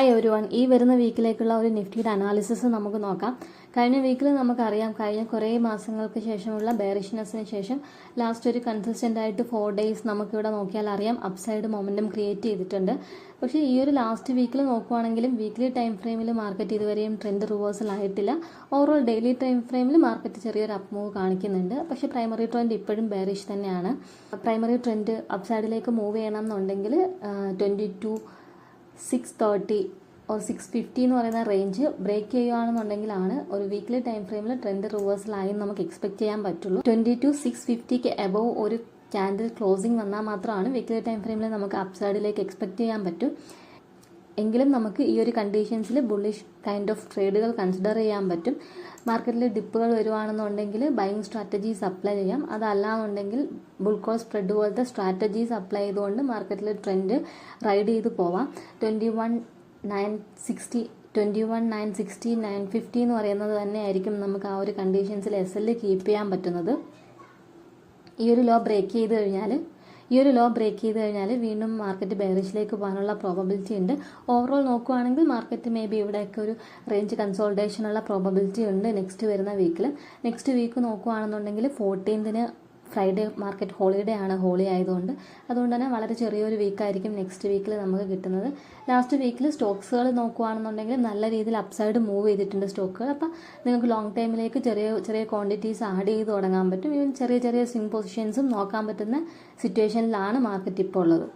Hi everyone, ഈ വരുന്ന വീക്കിലേക്കുള്ള ഒരു നിഫ്റ്റിയുടെ അനാലിസിസ് നമുക്ക് നോക്കാം. കഴിഞ്ഞ വീക്കിൽ നമുക്കറിയാം, കഴിഞ്ഞ കുറേ മാസങ്ങൾക്ക് ശേഷമുള്ള ബെയറിഷ്നെസ്സിന് ശേഷം ലാസ്റ്റ് ഒരു കൺസിസ്റ്റൻ്റ് ആയിട്ട് 4 ഡേയ്സ് നമുക്കിവിടെ നോക്കിയാൽ അറിയാം അപ്സൈഡ് മൊമെൻറ്റം ക്രിയേറ്റ് ചെയ്തിട്ടുണ്ട്. പക്ഷേ ഈ ഒരു ലാസ്റ്റ് വീക്കിൽ നോക്കുവാണെങ്കിലും വീക്ക്ലി ടൈം ഫ്രെയിമിൽ മാർക്കറ്റ് ഇതുവരെയും ട്രെൻഡ് റിവേഴ്സൽ ആയിട്ടില്ല. ഓവറോൾ ഡെയിലി ടൈം ഫ്രെയിമിൽ മാർക്കറ്റ് ചെറിയൊരു അപ്പ് മൂവ് കാണിക്കുന്നുണ്ട്. പക്ഷേ പ്രൈമറി ട്രെൻഡ് ഇപ്പോഴും ബെയറിഷ് തന്നെയാണ്. പ്രൈമറി ട്രെൻഡ് അപ്സൈഡിലേക്ക് മൂവ് ചെയ്യണം എന്നുണ്ടെങ്കിൽ 22,630 ഓർ 650 എന്ന് പറയുന്ന റേഞ്ച് ബ്രേക്ക് ചെയ്യുകയാണെന്നുണ്ടെങ്കിലാണ് ഒരു വീക്ക്ലി ടൈം ഫ്രെയിമിൽ ട്രെൻഡ് റിവേഴ്സലായി നമുക്ക് എക്സ്പെക്ട് ചെയ്യാൻ പറ്റുള്ളൂ. 22,650ക്ക് എബവ് ഒരു ക്യാൻഡിൽ ക്ലോസിംഗ് വന്നാൽ മാത്രമാണ് വീക്ക്ലി ടൈം ഫ്രെയിമിൽ നമുക്ക് അപ്സൈഡിലേക്ക് എക്സ്പെക്ട് ചെയ്യാൻ പറ്റും. എങ്കിലും നമുക്ക് ഈ ഒരു കണ്ടീഷൻസിൽ ബുള്ളിഷ് കൈൻഡ് ഓഫ് ട്രേഡുകൾ കൺസിഡർ ചെയ്യാൻ പറ്റും. മാർക്കറ്റിൽ ഡിപ്പുകൾ വരുവാണെന്നുണ്ടെങ്കിൽ ബൈയിങ് സ്ട്രാറ്റജീസ് അപ്ലൈ ചെയ്യാം. അതല്ലാന്നുണ്ടെങ്കിൽ ബുൾ കോൾ സ്പ്രെഡ് പോലത്തെ സ്ട്രാറ്റജീസ് അപ്ലൈ ചെയ്തുകൊണ്ട് മാർക്കറ്റിൽ ട്രെൻഡ് റൈഡ് ചെയ്ത് പോവാം. 21,960 950 എന്ന് പറയുന്നത് തന്നെയായിരിക്കും നമുക്ക് ആ ഒരു കണ്ടീഷൻസിൽ SL കീപ്പ് ചെയ്യാൻ പറ്റുന്നത്. ഈ ഒരു ലോ ബ്രേക്ക് ചെയ്ത് കഴിഞ്ഞാൽ വീണ്ടും മാർക്കറ്റ് ബെയറിഷിലേക്ക് പോകാനുള്ള പ്രോബബിലിറ്റി ഉണ്ട്. ഓവറോൾ നോക്കുവാണെങ്കിൽ മാർക്കറ്റ് മേ ബി ഇവിടെയൊക്കെ ഒരു റേഞ്ച് കൺസോൾട്ടേഷനുള്ള പ്രോബബിലിറ്റി ഉണ്ട് നെക്സ്റ്റ് വരുന്ന വീക്കിൽ. നെക്സ്റ്റ് വീക്ക് നോക്കുവാണെന്നുണ്ടെങ്കിൽ 14th ഫ്രൈഡേ മാർക്കറ്റ് ഹോളിഡേ ആണ്, ഹോളി ആയതുകൊണ്ട്. അതുകൊണ്ട് തന്നെ വളരെ ചെറിയൊരു വീക്കായിരിക്കും നെക്സ്റ്റ് വീക്കിൽ നമുക്ക് കിട്ടുന്നത്. ലാസ്റ്റ് വീക്കിൽ സ്റ്റോക്സുകൾ നോക്കുവാണെന്നുണ്ടെങ്കിൽ നല്ല രീതിയിൽ അപ്സൈഡ് മൂവ് ചെയ്തിട്ടുണ്ട് സ്റ്റോക്കുകൾ. അപ്പം നിങ്ങൾക്ക് ലോങ് ടൈമിലേക്ക് ചെറിയ ക്വാണ്ടിറ്റീസ് ആഡ് ചെയ്ത് തുടങ്ങാൻ പറ്റും. ഈവൻ ചെറിയ സ്വിംഗ് പൊസിഷൻസും നോക്കാൻ പറ്റുന്ന സിറ്റുവേഷനിലാണ് മാർക്കറ്റ് ഇപ്പോൾ ഉള്ളത്.